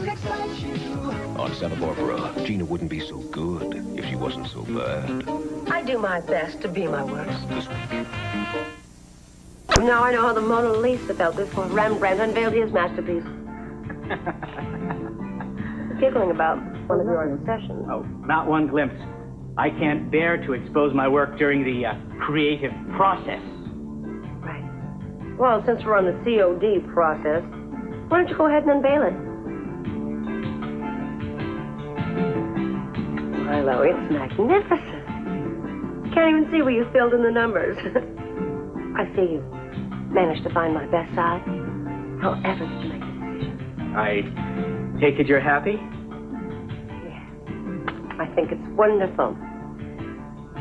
On Santa Barbara, Gina wouldn't be so good if she wasn't so bad. I do my best to be my worst. This week. Now I know how the Mona Lisa felt before Rembrandt unveiled his masterpiece. Giggling about one of your obsessions. Oh, not one glimpse. I can't bear to expose my work during the creative process. Right. Well, since we're on the COD process, why don't you go ahead and unveil it? Milo, it's magnificent. Can't even see where you filled in the numbers. I see you managed to find my best side. However did you make the decision? I take it you're happy? Yeah. I think it's wonderful.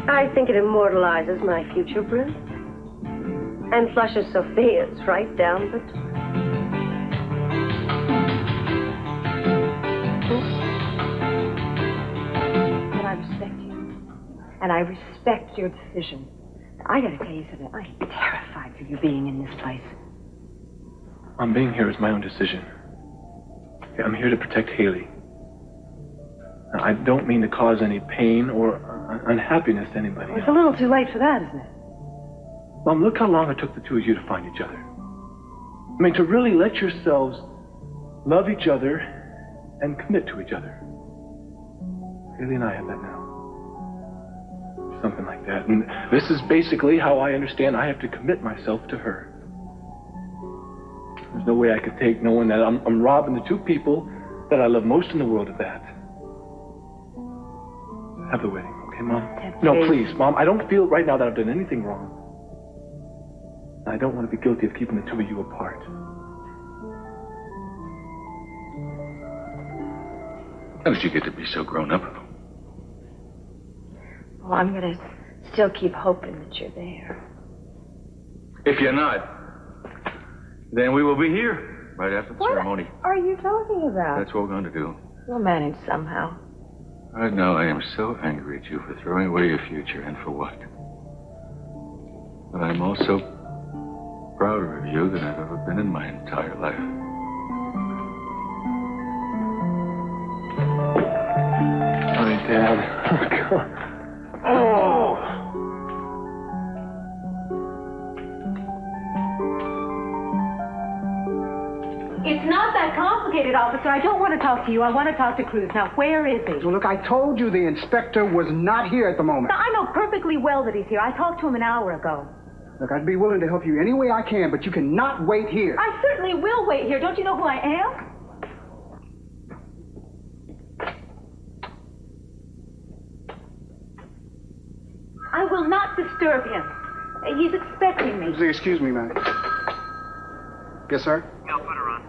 I think it immortalizes my future brilliance. And flushes Sophia's right down the top. But I respect you. And I respect your decision. I gotta tell you something. I'm terrified for you being in this place. Mom, being here is my own decision. I'm here to protect Haley. Now, I don't mean to cause any pain or unhappiness to anybody. It's a little too late for that, isn't it? Mom, look how long it took the two of you to find each other. I mean, to really let yourselves love each other and commit to each other. Haley and I have that now. Something like that. And this is basically how I understand I have to commit myself to her. There's no way I could take knowing that I'm robbing the two people that I love most in the world of that. Have the wedding, okay, Mom? No, please, Mom. I don't feel right now that I've done anything wrong. I don't want to be guilty of keeping the two of you apart. How did you get to be so grown up? Well, I'm gonna still keep hoping that you're there. If you're not, then we will be here right after the ceremony. What are you talking about? That's what we're going to do. We'll manage somehow. Right now, I am so angry at you for throwing away your future, and for what? But I'm also prouder of you than I've ever been in my entire life. Sorry, Dad. Oh! It's not that complicated, officer. I don't want to talk to you. I want to talk to Cruz. Now, where is he? Well, look, I told you the inspector was not here at the moment. Now, I know perfectly well that he's here. I talked to him an hour ago. Look, I'd be willing to help you any way I can, but you cannot wait here. I certainly will wait here. Don't you know who I am? I will not disturb him. He's expecting me. Excuse me, ma'am. Yes, sir? I'll put her on.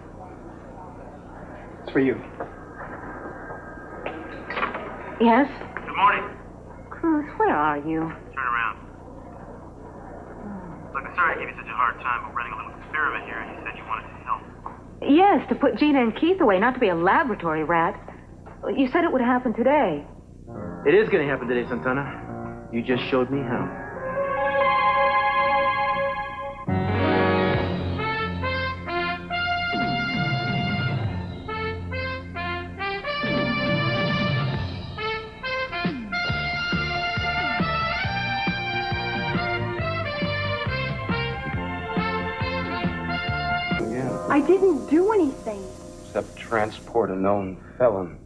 It's for you. Yes? Good morning. Cruz, where are you? Turn around. Look, I'm sorry I gave you such a hard time. We're running a little experiment here, and you said you wanted to help. Yes, to put Gina and Keith away, not to be a laboratory rat. You said it would happen today. It is going to happen today, Santana. You just showed me how. I didn't do anything. Except transport a known felon.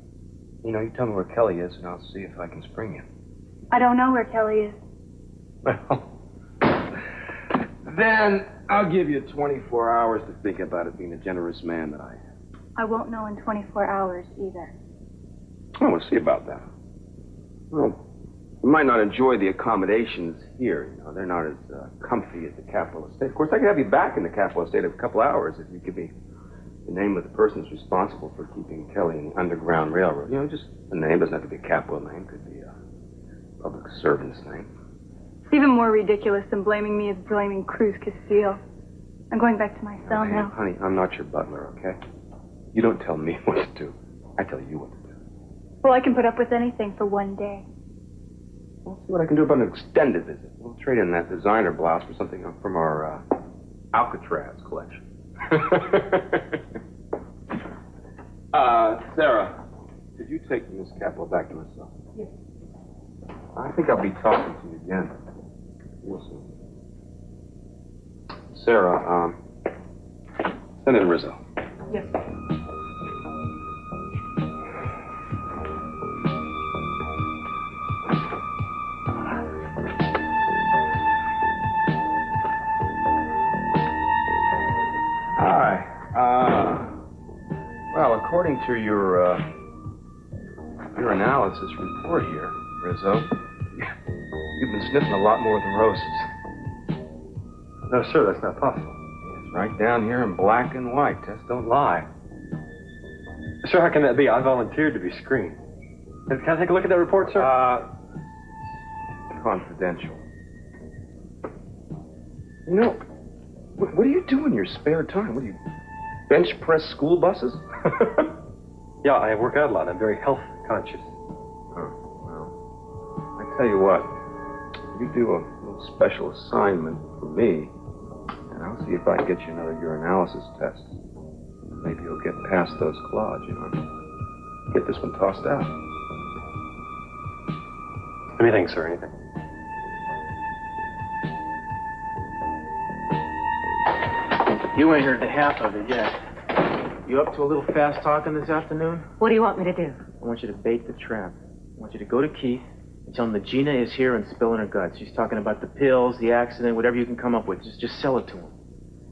You know, you tell me where Kelly is, and I'll see if I can spring you. I don't know where Kelly is. Well, then I'll give you 24 hours to think about it, being the generous man that I am. I won't know in 24 hours either. Oh, we'll see about that. Well, you might not enjoy the accommodations here. You know, they're not as comfy as the Capitol Estate. Of course, I could have you back in the Capitol Estate in a couple hours if you give me the name of the person who's responsible for keeping Kelly in the Underground Railroad. You know, just a name. Doesn't have to be a capital name. Could be a public servant's name. It's even more ridiculous than blaming me as blaming Cruz Castillo. I'm going back to my cell now. Honey, I'm not your butler, okay? You don't tell me what to do. I tell you what to do. Well, I can put up with anything for one day. I'll see what I can do about an extended visit. We'll trade in that designer blouse for something from our Alcatraz collection. take Miss Capel back to myself? Yes. I think I'll be talking to you again. We'll see. Sarah, send in Rizzo. Yes. Hi. Well, according to your analysis report here, Rizzo, you've been sniffing a lot more than roses. No, sir, that's not possible. It's right down here in black and white. Tests don't lie. Sir, how can that be? I volunteered to be screened. Can I take a look at that report, sir? Confidential. You know, what do you do in your spare time? What do you bench press school buses? Yeah, I work out a lot. I'm very health conscious. Oh, well, I tell you what, you do a little special assignment for me, and I'll see if I can get you another urinalysis test. Maybe you'll get past those claws, you know. Get this one tossed out. Anything, sir, anything. You ain't heard the half of it yet. You up to a little fast talking this afternoon? What do you want me to do? I want you to bait the trap. I want you to go to Keith and tell him that Gina is here and spilling her guts. She's talking about the pills, the accident, whatever you can come up with. Just sell it to him.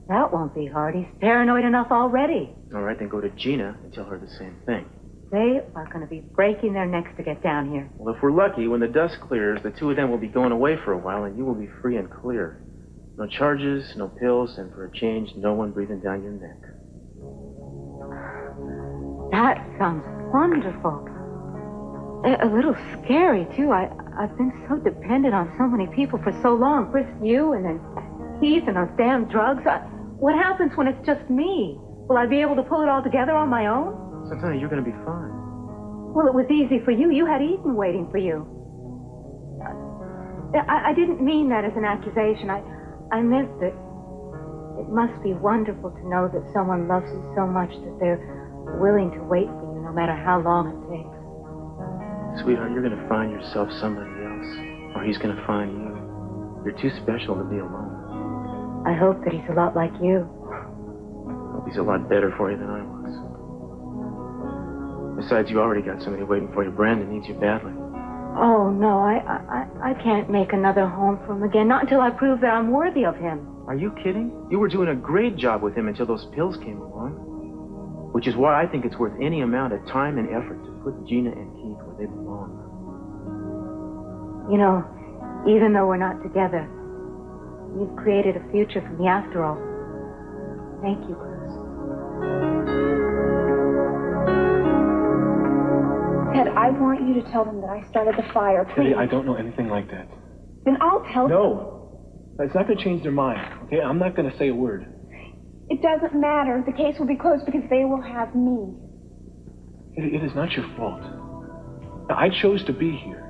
That won't be hard. He's paranoid enough already. All right, then go to Gina and tell her the same thing. They are going to be breaking their necks to get down here. Well, if we're lucky, when the dust clears, the two of them will be going away for a while, and you will be free and clear. No charges, no pills, and for a change, no one breathing down your neck. That sounds wonderful. A little scary, too. I've been so dependent on so many people for so long. First you, and then Keith, and those damn drugs. What happens when it's just me? Will I be able to pull it all together on my own? Santana, you're going to be fine. Well, it was easy for you. You had Eden waiting for you. I didn't mean that as an accusation. I meant that it must be wonderful to know that someone loves you so much that they're willing to wait for you no matter how long it takes. Sweetheart, you're going to find yourself somebody else, or he's going to find you. You're too special to be alone. I hope that he's a lot like you. I hope he's a lot better for you than I was. Besides, you already got somebody waiting for you. Brandon needs you badly. Oh, no, I can't make another home for him again, not until I prove that I'm worthy of him. Are you kidding? You were doing a great job with him until those pills came along. Which is why I think it's worth any amount of time and effort to put Gina and Keith where they belong. You know, even though we're not together, you've created a future for me after all. Thank you, Chris. Ted, I want you to tell them that I started the fire, please. Teddy, I don't know anything like that. Then I'll tell them. No. It's not going to change their mind, okay? I'm not going to say a word. It doesn't matter. The case will be closed because they will have me. It is not your fault. Now, I chose to be here.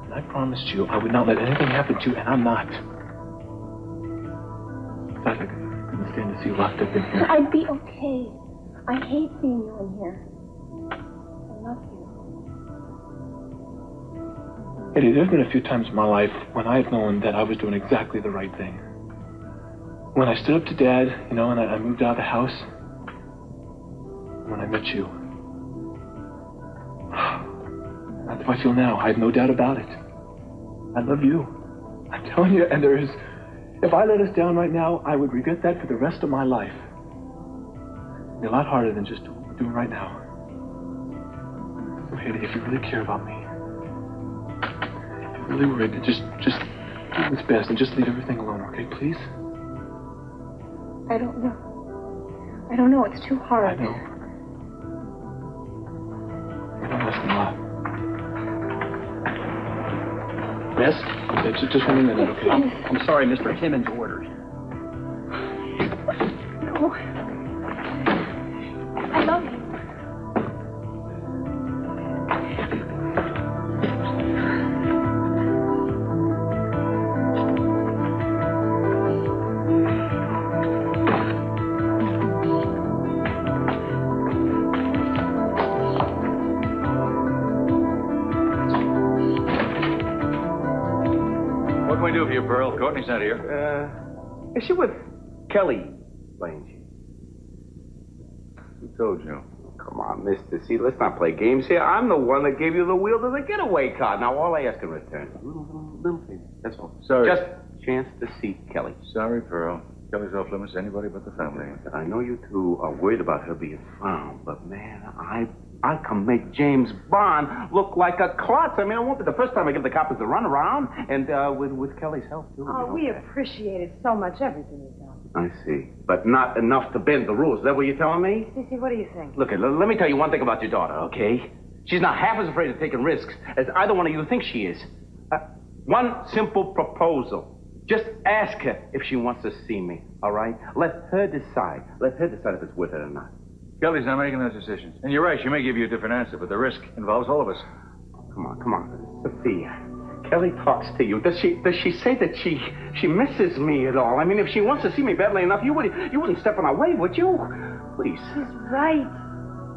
And I promised you I would not let anything happen to you, and I'm not. I couldn't stand to see you locked up in here. I'd be okay. I hate seeing you in here. I love you. Eddie, there's been a few times in my life when I've known that I was doing exactly the right thing. When I stood up to Dad, you know, and I moved out of the house. When I met you. That's how I feel now. I have no doubt about it. I love you. I'm telling you, and there is... If I let us down right now, I would regret that for the rest of my life. It'd be a lot harder than just what we're doing right now. So, Eddie, if you really care about me, if you're really worried, then just do what's best and just leave everything alone, okay, please? I don't know. I don't know. It's too hard. I know. I don't listen a lot. Miss? Just 1 minute, okay? I'm sorry, Mr. Timmons ordered. No. I love you. do for you, Pearl? Courtney's not here. Is she with Kelly, by any chance? Who told you? Come on, mister. See, let's not play games here. I'm the one that gave you the wheel to the getaway car. Now, all I ask in return is a little favor. That's all. Sorry. Just a chance to see Kelly. Sorry, Pearl. Kelly's off limits to anybody but the family. I know you two are worried about her being found, but, man, I can make James Bond look like a klutz. I mean, it won't be the first time I give the coppers a runaround, and with Kelly's help, too. Oh, we appreciated so much everything you've done. I see. But not enough to bend the rules. Is that what you're telling me? Cece, what do you think? Look, let me tell you one thing about your daughter, okay? She's not half as afraid of taking risks as either one of you thinks she is. One simple proposal. Just ask her if she wants to see me, all right? Let her decide. Let her decide if it's worth it or not. Kelly's not making those decisions. And you're right, she may give you a different answer, but the risk involves all of us. Come on. Sophia, Kelly talks to you. Does she say that she misses me at all? I mean, if she wants to see me badly enough, you wouldn't step on our way, would you? Please. He's right.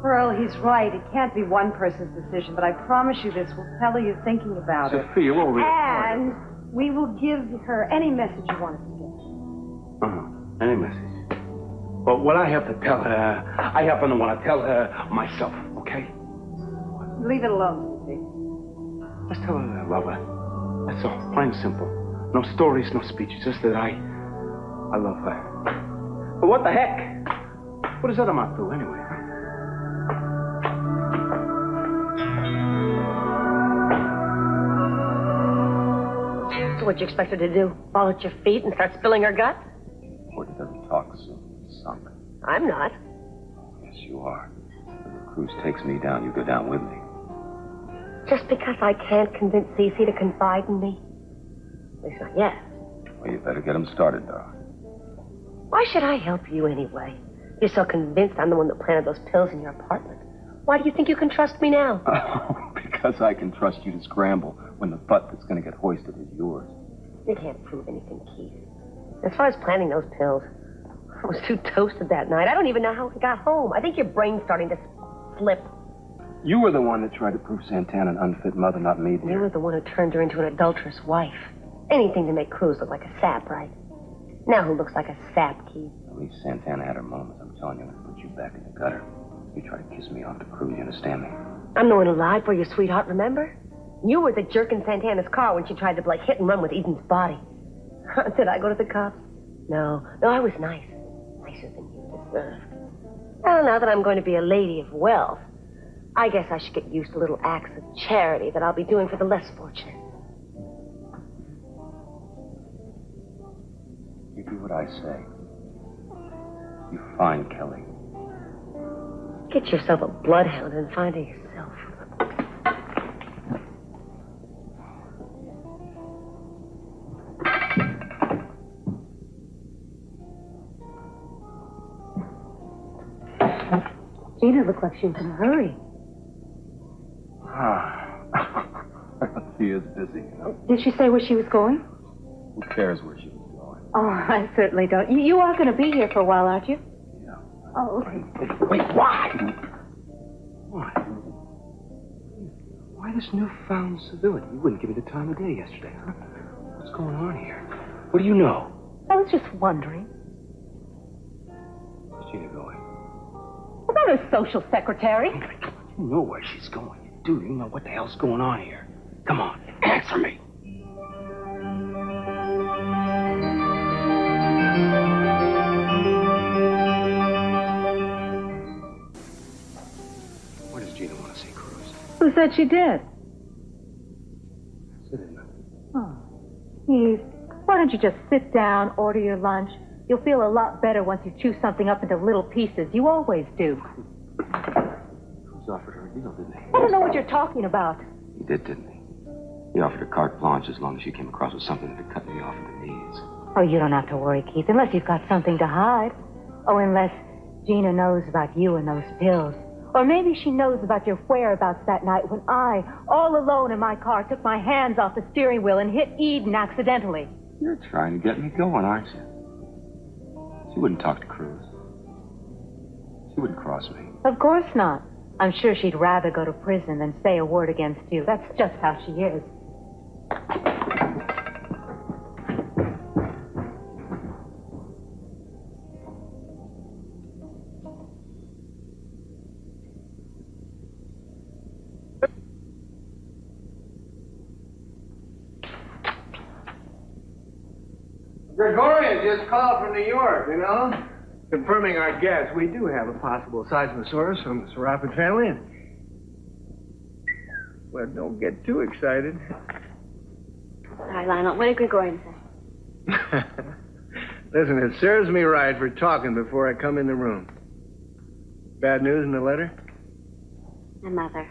Pearl, he's right. It can't be one person's decision, but I promise you this. We'll tell her you're thinking about it. Sophia, what will we... And we will give her any message you want us to get. Any message? Well, what I have to tell her, I happen to want to tell her myself, okay? Leave it alone, Cece. Just tell her that I love her. That's all. Plain and simple. No stories, no speeches. Just that I love her. But what the heck? What does that amount to, anyway? So what you expect her to do? Fall at your feet and start spilling her guts? Courtney doesn't talk so sunk. I'm not. Yes, you are. When the cruise takes me down, you go down with me. Just because I can't convince Cece to confide in me? At least not yet. Well, you better get them started, darling. Why should I help you anyway? You're so convinced I'm the one that planted those pills in your apartment. Why do you think you can trust me now? Because I can trust you to scramble when the butt that's going to get hoisted is yours. You can't prove anything, Keith. As far as planting those pills, I was too toasted that night. I don't even know how I got home. I think your brain's starting to slip. You were the one that tried to prove Santana an unfit mother, not me, dear. You were the one who turned her into an adulterous wife. Anything to make Cruz look like a sap, right? Now who looks like a sap, Keith? At least Santana had her moments. I'm telling you, I'm going to put you back in the gutter. You try to kiss me off the Cruz, you understand me? I'm the one who lied for you, sweetheart, remember? You were the jerk in Santana's car when she tried to, hit and run with Eden's body. Did I go to the cops? No, I was nice. Nicer than you deserved. Well, now that I'm going to be a lady of wealth, I guess I should get used to little acts of charity that I'll be doing for the less fortunate. You do what I say. You find Kelly. Get yourself a bloodhound and find her yourself. Gina looked like she was in a hurry. She is busy. Did she say where she was going? Who cares where she was going? Oh, I certainly don't. You are going to be here for a while, aren't you? Yeah. Oh, okay. Wait, why? Why? Why this newfound civility? You wouldn't give me the time of day yesterday, huh? What's going on here? What do you know? I was just wondering. Where's Gina going? About her social secretary. You know where she's going. You do. You know what the hell's going on here. Come on, answer me. Where does Gina want to see Cruz? Who said she did? Sit in. Oh, Keith, why don't you just sit down, order your lunch? You'll feel a lot better once you chew something up into little pieces. You always do. Cruz offered her a deal, didn't he? I don't know what you're talking about. He did, didn't he? He offered her carte blanche as long as she came across with something that could cut me off at the knees. Oh, you don't have to worry, Keith, unless you've got something to hide. Oh, unless Gina knows about you and those pills. Or maybe she knows about your whereabouts that night when I, all alone in my car, took my hands off the steering wheel and hit Eden accidentally. You're trying to get me going, aren't you? She wouldn't talk to Cruz. She wouldn't cross me. Of course not. I'm sure she'd rather go to prison than say a word against you. That's just how she is. Gregorian just called from New York, you know? Confirming our guess, we do have a possible Seismosaurus from the Sauropid family. And... well, don't get too excited. Sorry, Lionel. What did Gregorian say? Listen, it serves me right for talking before I come in the room. Bad news in the letter? My mother.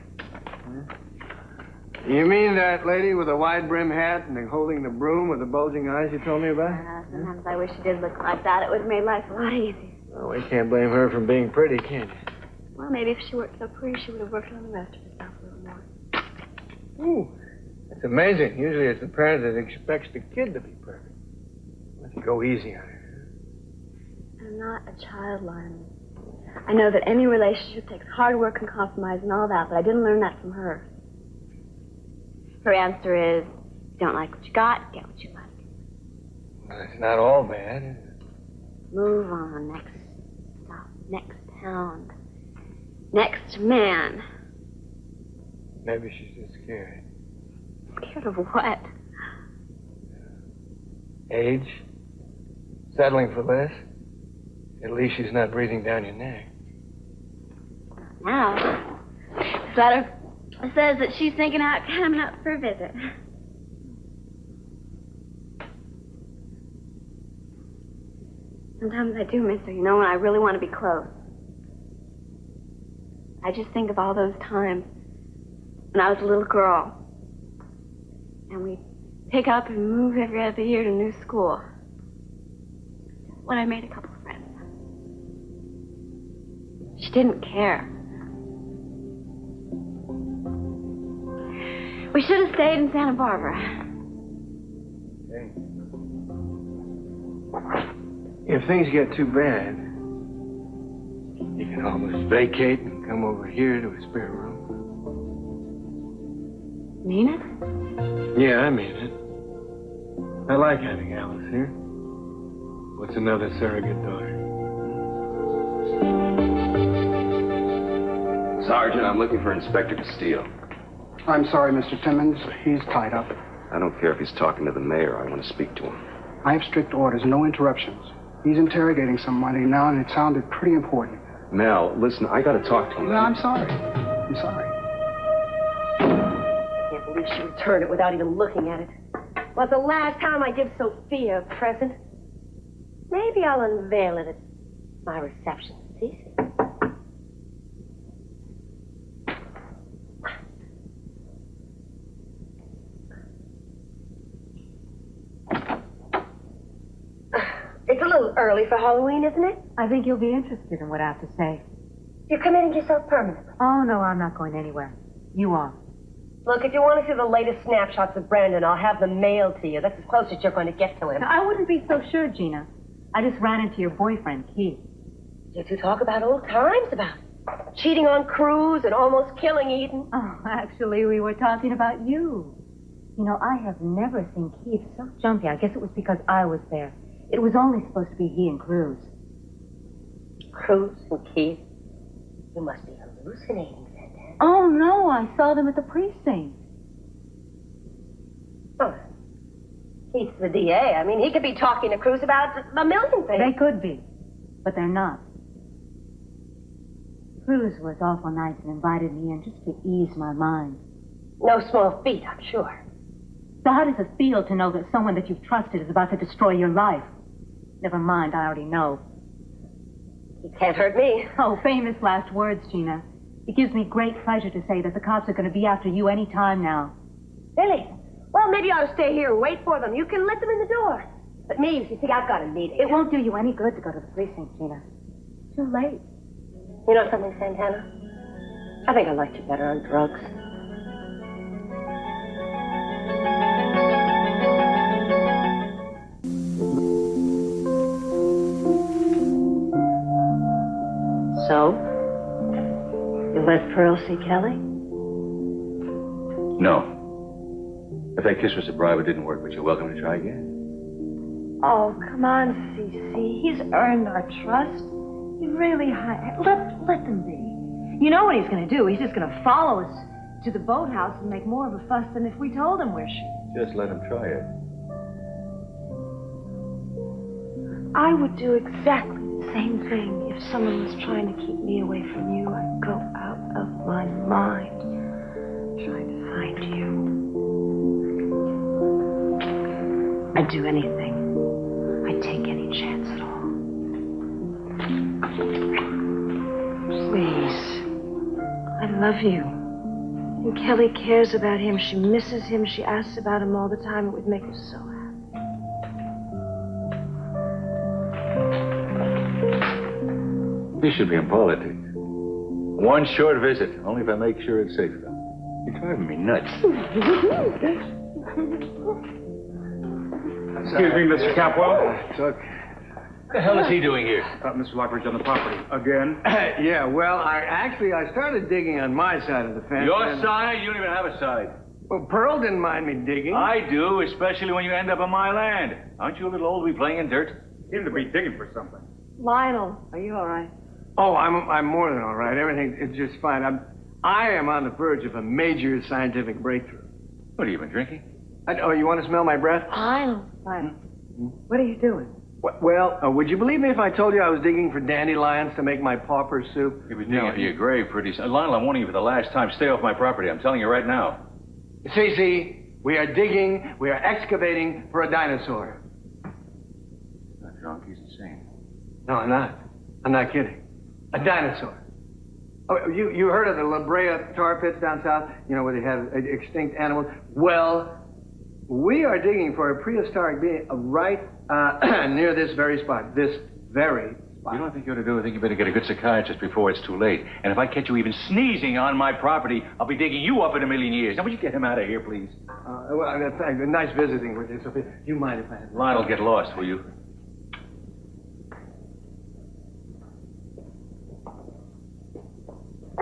You mean that lady with the wide brim hat and holding the broom with the bulging eyes you told me about? Sometimes I wish she did look like that. It would have made life a lot easier. Well, we can't blame her for being pretty, can you? Well, maybe if she worked so pretty, she would have worked on the rest of herself a little more. Ooh, that's amazing. Usually it's the parent that expects the kid to be perfect. Let's go easy on her. I'm not a child, Lionel. I know that any relationship takes hard work and compromise and all that, but I didn't learn that from her. Her answer is, you don't like what you got, get what you like. Well, it's not all bad, is it? Move on. Next stop. Next town. Next man. Maybe she's just scared. Scared of what? Age? Settling for less? At least she's not breathing down your neck. Now, this letter says that she's thinking out coming up for a visit. Sometimes I do miss her, you know, when I really want to be close. I just think of all those times when I was a little girl. And we'd pick up and move every other year to new school. When I made a couple of friends. She didn't care. We should have stayed in Santa Barbara. Hey. If things get too bad, you can always vacate and come over here to a spare room. Mean it? Yeah, I mean it. I like having Alice here. What's another surrogate daughter? Sergeant, I'm looking for Inspector Castile. I'm sorry, Mr. Timmons. He's tied up. I don't care if he's talking to the mayor. I want to speak to him. I have strict orders, no interruptions. He's interrogating somebody now, and it sounded pretty important. Mel, listen, I got to talk to him. No, I'm sorry. I'm sorry. I can't believe she returned it without even looking at it. Was the last time I give Sophia a present. Maybe I'll unveil it at my reception. See? It's a little early for Halloween, isn't it? I think you'll be interested in what I have to say. You're committing yourself permanently. Oh, no, I'm not going anywhere. You are. Look, if you want to see the latest snapshots of Brandon, I'll have them mailed to you. That's as close as you're going to get to him. I wouldn't be so sure, Gina. I just ran into your boyfriend, Keith. You two talk about old times, about cheating on Cruz and almost killing Eden. Oh, actually, we were talking about you. You know, I have never seen Keith so jumpy. I guess it was because I was there. It was only supposed to be he and Cruz. Cruz and Keith? You must be hallucinating, Santana. Oh, no, I saw them at the precinct. Oh, Keith's the DA. I mean, he could be talking to Cruz about a million things. They could be, but they're not. Cruz was awful nice and invited me in just to ease my mind. No small feat, I'm sure. So how does it feel to know that someone that you've trusted is about to destroy your life? Never mind, I already know. He can't hurt me. Oh, famous last words, Gina. It gives me great pleasure to say that the cops are going to be after you any time now. Really? Well, maybe I ought to stay here and wait for them. You can let them in the door. But me, you see, I've got a meeting. It won't do you any good to go to the precinct, Gina. It's too late. You know something, Santana? I think I liked you better on drugs. So? You let Pearl see Kelly? No. If that kiss was a bribe, it didn't work, but you're welcome to try again. Oh, come on, Cece. He's earned our trust. He's really high. Let them be. You know what he's going to do. He's just going to follow us to the boathouse and make more of a fuss than if we told him we're shooting. Just let him try it. I would do exactly the same thing if someone was trying to keep me away from you. I'd go out of my mind trying to find you. I'd do anything. I'd take any chance at all. Please. I love you. And Kelly cares about him. She misses him. She asks about him all the time. It would make her so happy. This should be in politics. One short visit, only if I make sure it's safe. You're driving me nuts. Excuse me, Mr. Capwell. What the hell is he doing here? Mr. Lockridge on the property. Again? Yeah, well, I started digging on my side of the fence. Your side? You don't even have a side. Well, Pearl didn't mind me digging. I do, especially when you end up on my land. Aren't you a little old to be playing in dirt? Seem to be digging for something. Lionel, are you all right? Oh, I'm more than all right. Everything is just fine. I am on the verge of a major scientific breakthrough. What have you been drinking? Oh, you want to smell my breath? Lionel. What are you doing? Well, would you believe me if I told you I was digging for dandelions to make my pauper soup? You'll be digging for your grave pretty soon. Lionel, I'm warning you for the last time. Stay off my property. I'm telling you right now. Cece, we are digging, we are excavating for a dinosaur. Not drunk, he's insane. No, I'm not. I'm not kidding. A dinosaur. Oh, you heard of the La Brea tar pits down south? You know, where they have extinct animals? Well, we are digging for a prehistoric being right near this very spot. This very spot. You know what I think you ought to do? I think you better get a good psychiatrist before it's too late. And if I catch you even sneezing on my property, I'll be digging you up in a million years. Now, would you get him out of here, please? Well, that's nice visiting with you, Sophia. Do you mind if I... Lionel, get lost, will you?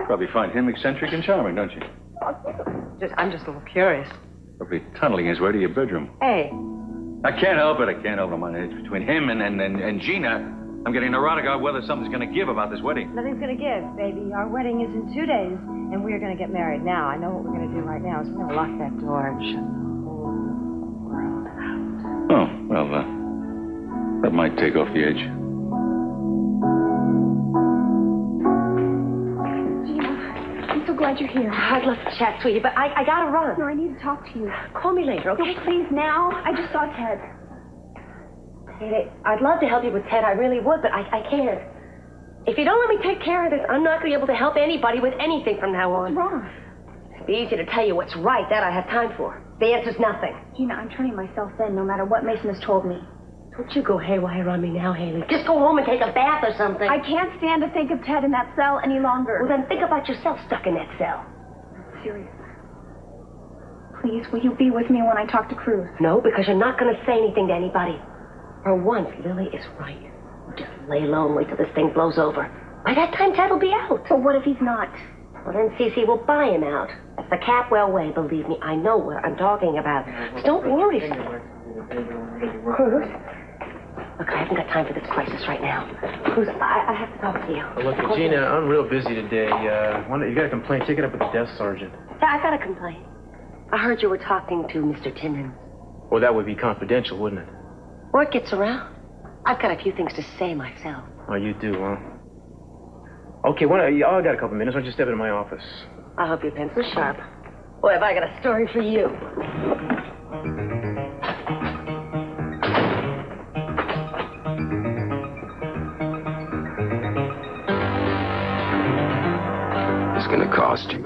Probably find him eccentric and charming, don't you? I'm just a little curious. Probably tunneling his way to your bedroom. Hey. I can't help it. I can't help it. I'm on edge between him and Gina. I'm getting neurotic about whether something's going to give about this wedding. Nothing's going to give, baby. Our wedding is in 2 days, and we're going to get married now. I know what we're going to do right now is we're going to lock that door and shut the whole world out. Oh, well, that might take off the edge. Glad you're here. I'd love to chat to you, but I gotta run. No, I need to talk to you. Call me later, okay? No, please, now. I just saw Ted. I'd love to help you with Ted, I really would, but I can't. If you don't let me take care of this, I'm not going to be able to help anybody with anything from now on. What's wrong? It'd be easy to tell you what's right. That I have time for. The answer's nothing. Gina, I'm turning myself in no matter what Mason has told me. Don't you go haywire on me now, Haley. Just go home and take a bath or something. I can't stand to think of Ted in that cell any longer. Well, then think about yourself stuck in that cell. I'm serious. Please, will you be with me when I talk to Cruz? No, because you're not going to say anything to anybody. For once, Lily is right. Just lay low and wait till this thing blows over. By that time, Ted will be out. But what if he's not? Well, then Cece will buy him out. That's the Capwell way, believe me. I know what I'm talking about. So don't worry. Cruz? Look, I haven't got time for this crisis right now. Cruz, I have to talk to you. Well, look, Gina, I'm real busy today. You got a complaint? Take it up with the desk sergeant. Yeah, I got a complaint. I heard you were talking to Mr. Timmons. Well, that would be confidential, wouldn't it? Word gets around. I've got a few things to say myself. Oh, you do, huh? Okay, I got a couple minutes. Why don't you step into my office? I hope your pencil's sharp. Boy, have I got a story for you. It's going to cost you.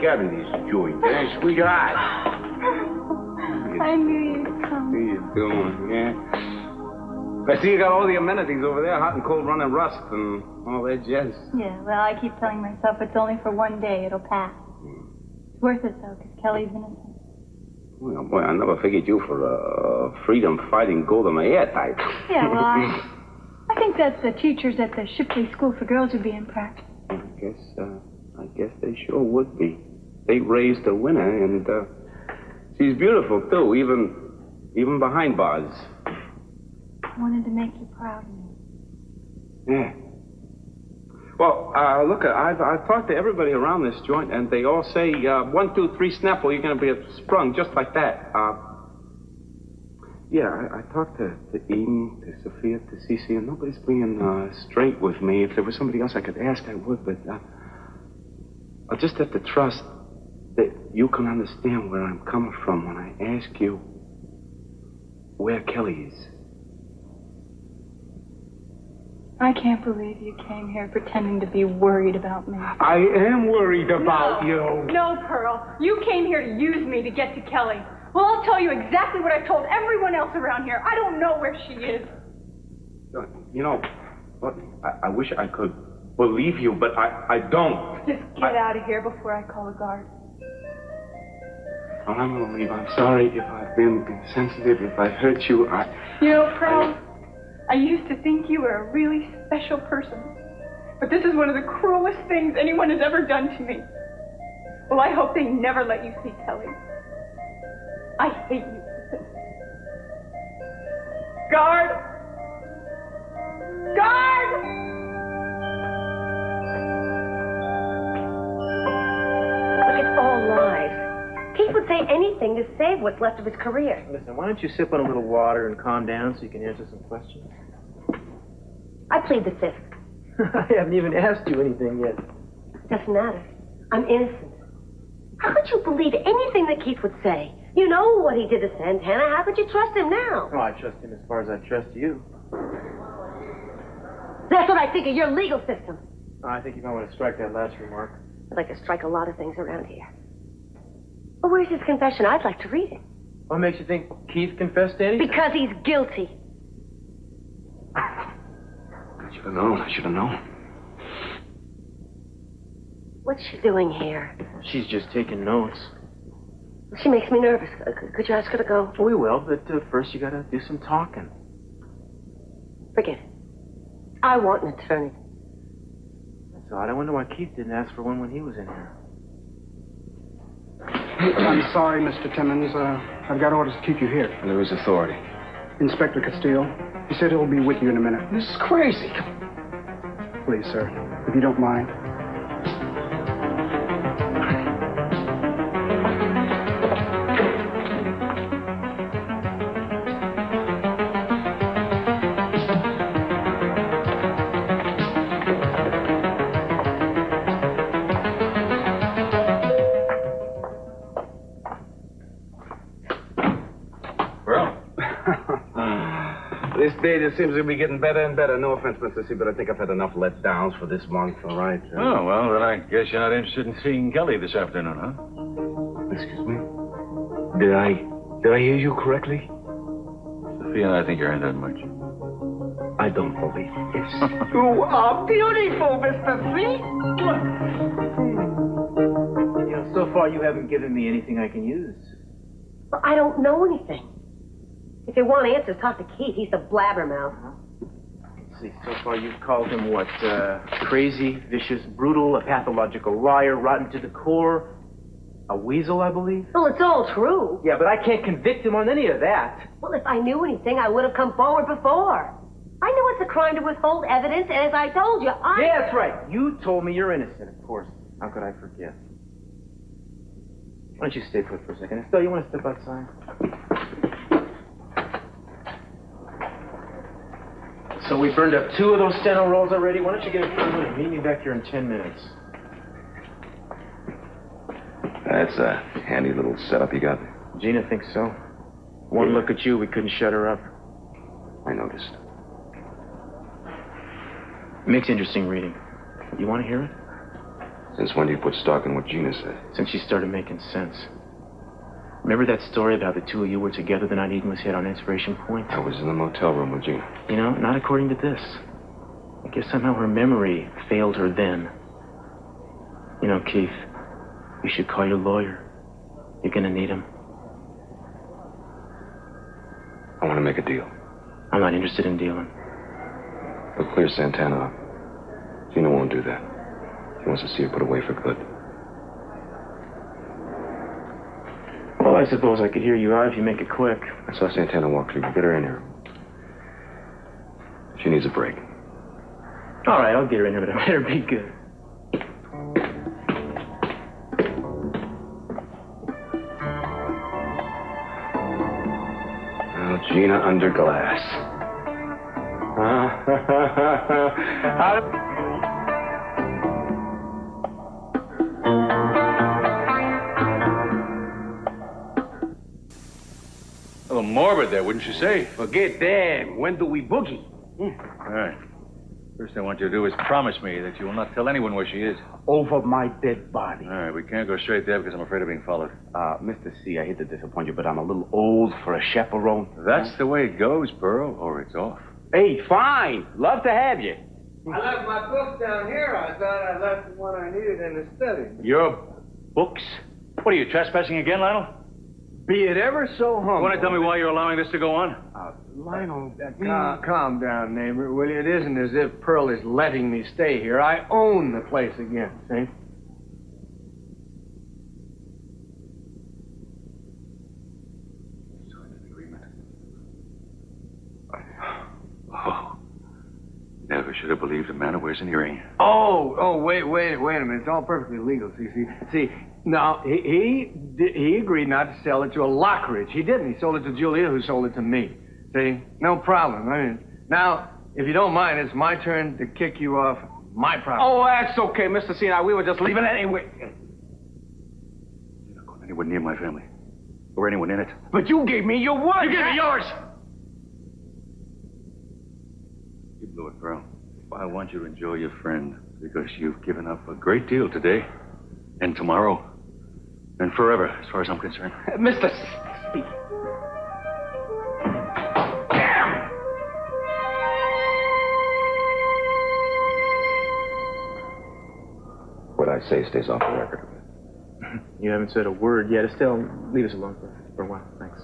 Out of this joint, eh, sweetheart? I knew you'd come. How you doing, yeah? I see you got all the amenities over there, hot and cold running rust and all that jazz. Yeah, well, I keep telling myself it's only for one day. It'll pass. It's worth it, though, because Kelly's innocent. Well, boy, I never figured you for a freedom-fighting Golda Meir type. Yeah, well, I I think that the teachers at the Shipley School for Girls would be impressed. I guess they sure would be. They raised a winner, and she's beautiful too, even behind bars. I wanted to make you proud of me. Yeah. Well, look, I've talked to everybody around this joint, and they all say 1, 2, 3, Snapple, you're going to be sprung just like that. Yeah, I talked to Eden, to Sophia, to Cece, and nobody's being straight with me. If there was somebody else I could ask, I would, but I'll just have to trust that you can understand where I'm coming from when I ask you where Kelly is. I can't believe you came here pretending to be worried about me. I am worried about you. No, Pearl. You came here to use me to get to Kelly. Well, I'll tell you exactly what I've told everyone else around here. I don't know where she is. You know, look, I wish I could believe you, but I don't. Just get out of here before I call the guard. Well, I'm going to leave. I'm sorry if I've been insensitive, if I've hurt you. You know, Pearl, I used to think you were a really special person. But this is one of the cruelest things anyone has ever done to me. Well, I hope they never let you see Kelly. I hate you. Guard! Guard! Look, it's all lies. Keith would say anything to save what's left of his career. Listen, why don't you sip on a little water and calm down so you can answer some questions? I plead the fifth. I haven't even asked you anything yet. Doesn't matter. I'm innocent. How could you believe anything that Keith would say? You know what he did to Santana. How could you trust him now? Oh, I trust him as far as I trust you. That's what I think of your legal system. I think you might want to strike that last remark. I'd like to strike a lot of things around here. Well, where's his confession? I'd like to read it. What makes you think Keith confessed to anything? Because he's guilty. I should have known. I should have known. What's she doing here? She's just taking notes. She makes me nervous. Could you ask her to go? We will, but first you gotta do some talking. Forget it. I want an attorney. That's odd. I wonder why Keith didn't ask for one when he was in here. I'm sorry, Mr. Timmons. I've got orders to keep you here. There is authority. Inspector Castile. He said he'll be with you in a minute. This is crazy. Please, sir, if you don't mind. This day just seems to be getting better and better. No offense, Mr. C, but I think I've had enough letdowns for this month, all right? Oh, well, then I guess you're not interested in seeing Kelly this afternoon, huh? Excuse me? Did I hear you correctly? Sophia and I think you're into it much. I don't believe this. You are beautiful, Mr. C. You know, so far you haven't given me anything I can use. Well, I don't know anything. If you want answers, talk to Keith. He's the blabbermouth. Let's see, so far you've called him what? Crazy, vicious, brutal, a pathological liar, rotten to the core, a weasel, I believe? Well, it's all true. Yeah, but I can't convict him on any of that. Well, if I knew anything, I would have come forward before. I know it's a crime to withhold evidence, and as I told you, Yeah, that's right. You told me you're innocent, of course. How could I forget? Why don't you stay put for a second? Estelle, you want to step outside? So we burned up 2 of those steno rolls already. Why don't you get a phone and meet me back here in 10 minutes? That's a handy little setup you got there. Gina thinks so. One look at you, we couldn't shut her up. I noticed. Makes interesting reading. You want to hear it? Since when do you put stock in what Gina said? Since she started making sense. Remember that story about the 2 of you were together the night Eden was hit on Inspiration Point? I was in the motel room with Gina. You know, not according to this. I guess somehow her memory failed her then. You know, Keith, you should call your lawyer. You're gonna need him. I want to make a deal. I'm not interested in dealing. But clear Santana up. Gina won't do that. She wants to see her put away for good. Well, I suppose I could hear you out if you make it quick. I saw Santana walk through. Get her in here. She needs a break. All right, I'll get her in here, but it better be good. Well, Gina under glass. A little morbid there, wouldn't you say? Forget that. When do we boogie? All right. First, I want you to do is promise me that you will not tell anyone where she is. Over my dead body. All right, we can't go straight there because I'm afraid of being followed. Mr. C, I hate to disappoint you, but I'm a little old for a chaperone. That's the way it goes, Pearl, or it's off. Hey, fine. Love to have you. I left my book down here. I thought I left the one I needed in the study. Your books? What are you, trespassing again, Lionel? Be it ever so humble. You want to tell me why you're allowing this to go on? Lionel, calm down, neighbor, will you? It isn't as if Pearl is letting me stay here. I own the place again, see? Oh. Never should have believed a man who wears an earring. Wait a minute. It's all perfectly legal, see, no, he agreed not to sell it to a Lockridge. He didn't. He sold it to Julia, who sold it to me. See? No problem. I mean, now, if you don't mind, it's my turn to kick you off my property. Oh, that's okay, Mr. C. Now, we were just leaving it anyway. You're not going anywhere near my family. Or anyone in it. But you gave me your word. You gave me yours! You blew it, Pearl. I want you to enjoy your friend because you've given up a great deal today and tomorrow and forever, as far as I'm concerned. Mr. C. What I say stays off the record. You haven't said a word yet. Estelle, leave us alone for a while. Thanks.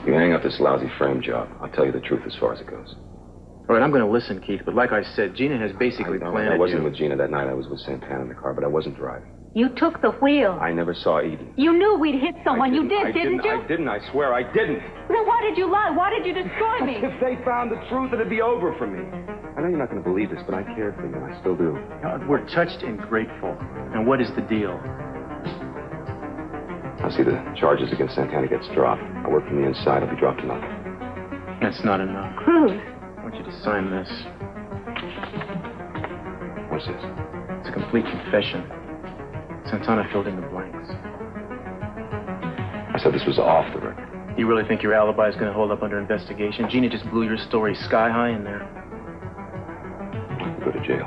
You hang up this lousy frame job. I'll tell you the truth as far as it goes. All right, I'm going to listen, Keith, but like I said, Gina has basically planted I wasn't you. with Gina that night. I was with Santana in the car, but I wasn't driving. You took the wheel. I never saw Eden. You knew we'd hit someone. You didn't you? I didn't. I swear I didn't. Then why did you lie? Why did you destroy me? If they found the truth, it'd be over for me. I know you're not going to believe this, but I cared for you, and I still do. We're touched and grateful. And what is the deal? I'll see the charges against Santana gets dropped. I work from the inside. I'll be dropped to nothing. That's not enough. Cruz. I want you to sign this. What's this? It's a complete confession. Santana filled in the blanks. I said this was off the record. You really think your alibi is going to hold up under investigation? Gina just blew your story sky high in there. Go to jail.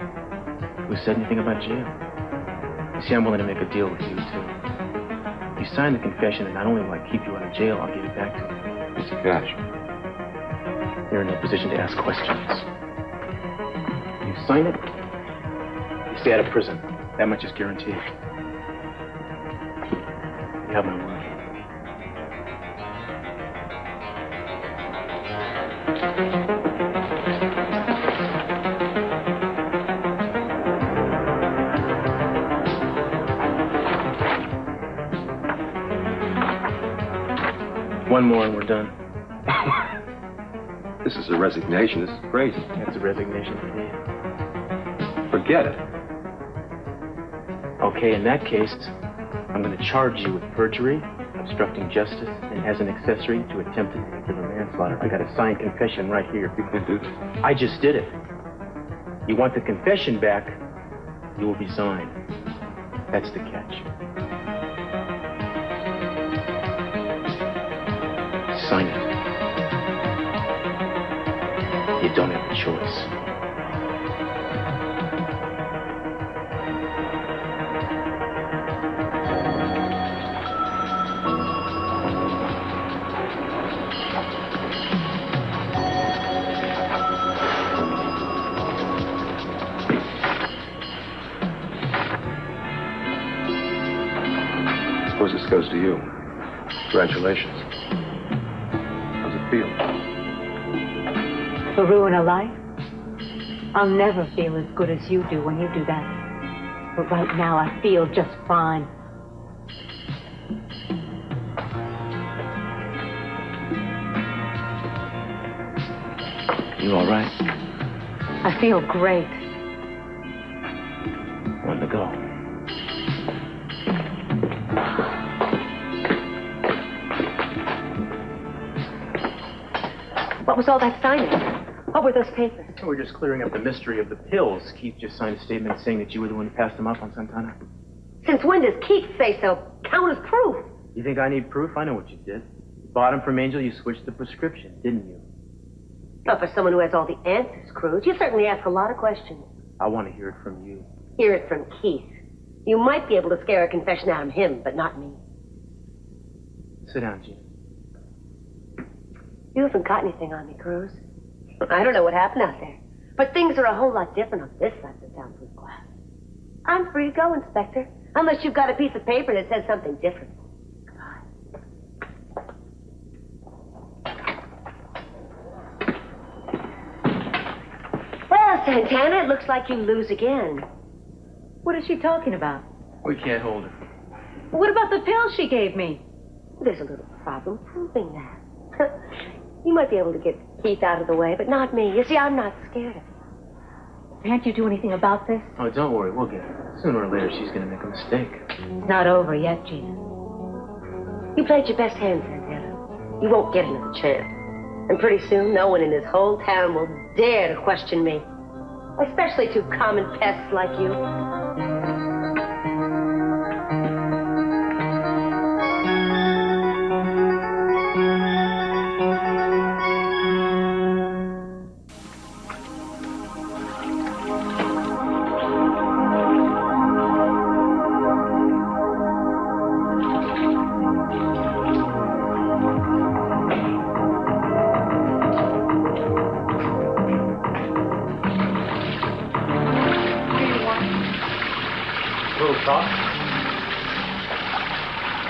Who said anything about jail? You see, I'm willing to make a deal with you, too. You sign the confession, and not only will I keep you out of jail, I'll give it back to you. It's a cash. You're in no position to ask questions. You sign it, you stay out of prison. That much is guaranteed. You have my word. One more and we're done. This is a resignation. This is crazy. It's a resignation for me. Forget it. Okay, in that case, I'm going to charge you with perjury, obstructing justice, and as an accessory to attempted vehicular manslaughter. I got a signed confession right here. You can't do this. I just did it. You want the confession back, you will resign. That's the catch. Sign it. You don't have a choice. Suppose this goes to you. Congratulations. How's it feel? To ruin a life? I'll never feel as good as you do when you do that. But right now, I feel just fine. You all right? I feel great. When to go? What was all that signing? What were those papers? We're just clearing up the mystery of the pills. Keith just signed a statement saying that you were the one who passed them up on Santana. Since when does Keith say so? Count as proof. You think I need proof? I know what you did. You bought them from Angel, you switched the prescription, didn't you? Not for someone who has all the answers, Cruz. You certainly ask a lot of questions. I want to hear it from you. Hear it from Keith. You might be able to scare a confession out of him, but not me. Sit down, Gina. You haven't got anything on me, Cruz. I don't know what happened out there, but things are a whole lot different on this side of the soundproof glass. I'm free to go, Inspector, unless you've got a piece of paper that says something different. Well, Santana, it looks like you lose again. What is she talking about? We can't hold her. What about the pills she gave me? There's a little problem proving that. You might be able to get Keith out of the way, but not me. You see, I'm not scared of him. Can't you do anything about this? Oh, don't worry, we'll get her. Sooner or later, she's going to make a mistake. It's not over yet, Gina. You played your best hand, Santana. You won't get another chance. And pretty soon, no one in this whole town will dare to question me. Especially two common pests like you.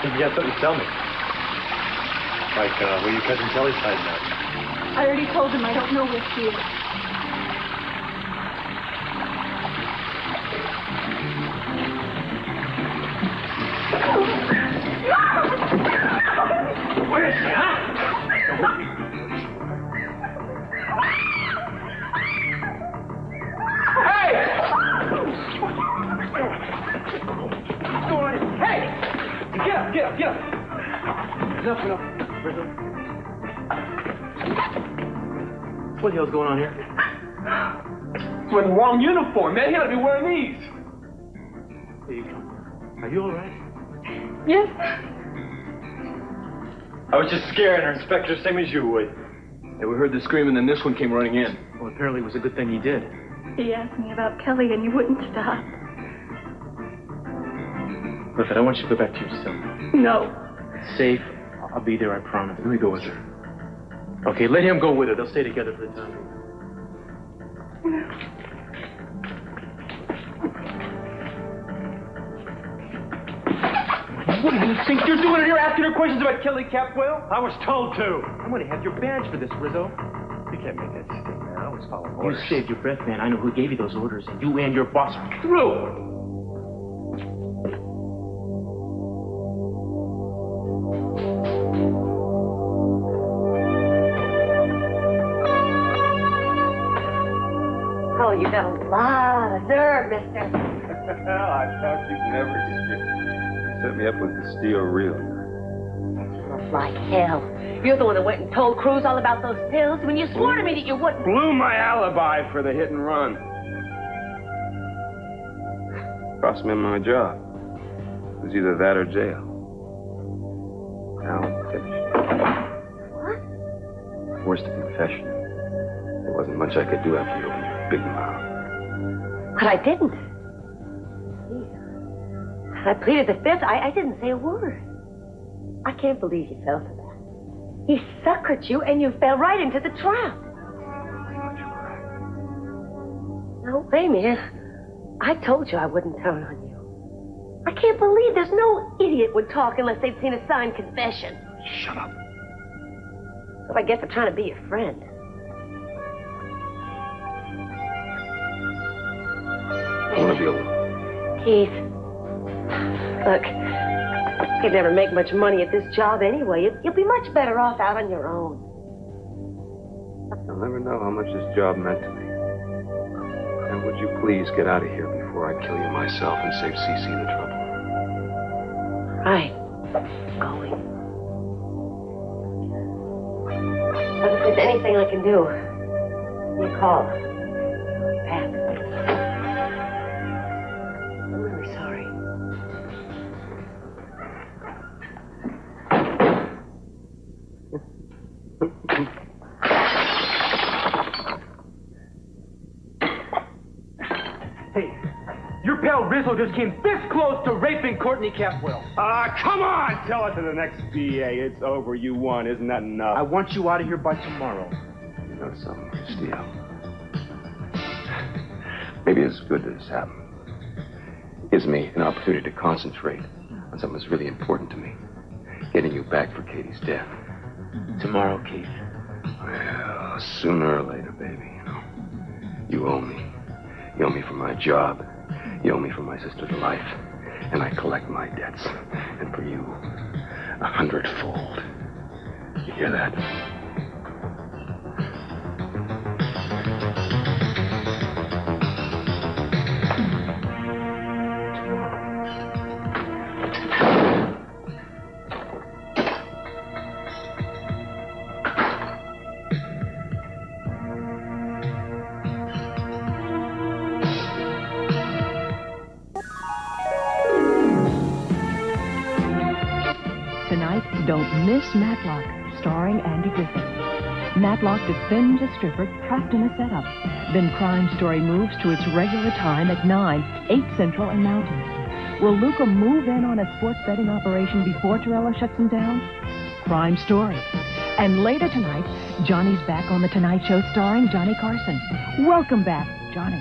You got something to tell me. Like, where your cousin Kelly's hiding out. I already told him I don't know where she is. Where is she, huh? Hey! What's going on? Hey! Get up, get up, get up! Enough. What the hell's going on here? He's wearing the wrong uniform, man. He ought to be wearing these. Here you come. Are you all right? Yes. I was just scaring her, Inspector, same as you would. And we heard the screaming, and this one came running in. Well, apparently it was a good thing you did. He asked me about Kelly and you wouldn't stop. Clifford, I want you to go back to your cell. No. It's safe. I'll be there, I promise. Let me go with her. Okay, let him go with her. They'll stay together for the time. What do you think you're doing here asking her questions about Kelly Capwell? I was told to. I'm going to have your badge for this, Rizzo. You can't make that stick, man. I was following You orders. saved your breath, man. I know who gave you those orders, and you and your boss are through. Oh, you got a lot of nerve, mister. I thought you'd never get it. You set me up with the steel reel. Just like hell. You're the one that went and told Cruz all about those pills when you swore to me that you wouldn't. Blew my alibi for the hit and run. Cost me my job. It was either that or jail. Now I'm finished. What? Worst of confession. There wasn't much I could do after you opened your big mouth. But I didn't. I pleaded the fifth. I didn't say a word. I can't believe you fell for that. He suckered you and you fell right into the trap. No, wait a minute. I told you I wouldn't turn on you. I can't believe there's no idiot would talk unless they'd seen a signed confession. Shut up. So I guess I'm trying to be your friend. deal with it. Keith, look, you'd never make much money at this job anyway. You'll be much better off out on your own. You'll never know how much this job meant to me. And would you please get out of here before I kill you myself and save Cece the trouble? Right. Going. But if there's anything I can do, give me a call. Pat. I'm really sorry. Hey, your pal Rizzo just came this close to raping Courtney Capwell. Come on! Tell it to the next DA. It's over. You won. Isn't that enough? I want you out of here by tomorrow. You know something, Steel? Maybe it's good that this happened. It gives me an opportunity to concentrate on something that's really important to me. Getting you back for Katie's death. Tomorrow, Keith. Well, sooner or later, baby, you know. You owe me. You owe me for my job. You owe me for my sister's life. And I collect my debts. And for you, 100-fold. You hear that? Tonight, don't miss Matlock, starring Andy Griffith. Matlock defends a stripper trapped in a setup. Then Crime Story moves to its regular time at 9, 8 Central and Mountain. Will Luca move in on a sports betting operation before Torella shuts him down? Crime Story. And later tonight, Johnny's back on The Tonight Show starring Johnny Carson. Welcome back, Johnny.